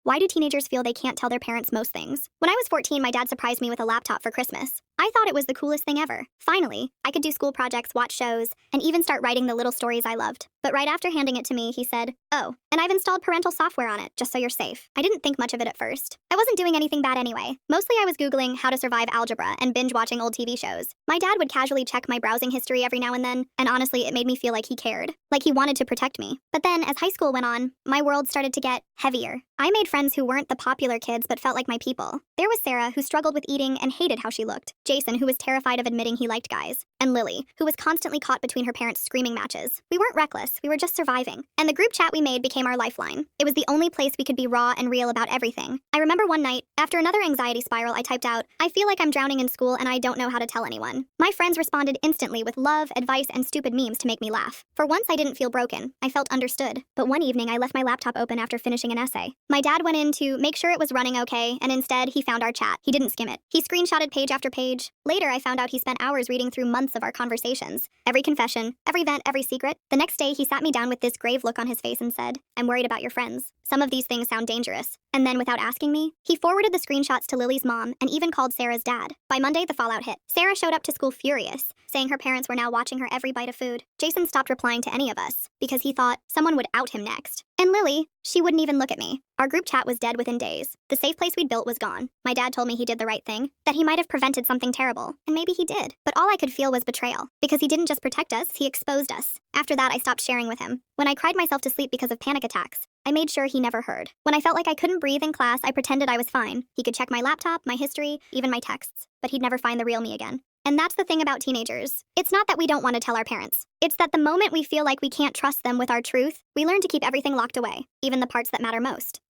Why do teenagers feel they can't tell their parents most things? When I was 14, my dad surprised me with a laptop for Christmas. I thought it was the coolest thing ever. Finally, I could do school projects, watch shows, and even start writing the little stories I loved. But right after handing it to me, he said, "Oh, and I've installed parental software on it, just so you're safe." I didn't think much of it at first. I wasn't doing anything bad anyway. Mostly I was Googling how to survive algebra and binge watching old TV shows. My dad would casually check my browsing history every now and then, and honestly, it made me feel like he cared. Like he wanted to protect me. But then, as high school went on, my world started to get heavier. I made friends who weren't the popular kids but felt like my people. There was Sarah, who struggled with eating and hated how she looked. Jason, who was terrified of admitting he liked guys. And Lily, who was constantly caught between her parents' screaming matches. We weren't reckless, we were just surviving. And the group chat we made became our lifeline. It was the only place we could be raw and real about everything. I remember one night, after another anxiety spiral, I typed out, "I feel like I'm drowning in school and I don't know how to tell anyone." My friends responded instantly with love, advice, and stupid memes to make me laugh. For once, I didn't feel broken. I felt understood. But one evening, I left my laptop open after finishing an essay. My dad went in to make sure it was running okay, and instead, he found our chat. He didn't skim it. He screenshotted page after page. Later, I found out he spent hours reading through months of our conversations. Every confession, every vent, every secret. The next day, he sat me down with this grave look on his face and said, "I'm worried about your friends. Some of these things sound dangerous." And then, without asking me, he forwarded the screenshots to Lily's mom and even called Sarah's dad. By Monday, the fallout hit. Sarah showed up to school furious, saying her parents were now watching her every bite of food. Jason stopped replying to any of us because he thought someone would out him next. And Lily, she wouldn't even look at me. Our group chat was dead within days. The safe place we'd built was gone. My dad told me he did the right thing, that he might have prevented something terrible, and maybe he did. But all I could feel was betrayal, because he didn't just protect us, he exposed us. After that, I stopped sharing with him. When I cried myself to sleep because of panic attacks, I made sure he never heard. When I felt like I couldn't breathe in class, I pretended I was fine. He could check my laptop, my history, even my texts, but he'd never find the real me again. And that's the thing about teenagers. It's not that we don't want to tell our parents. It's that the moment we feel like we can't trust them with our truth, we learn to keep everything locked away, even the parts that matter most.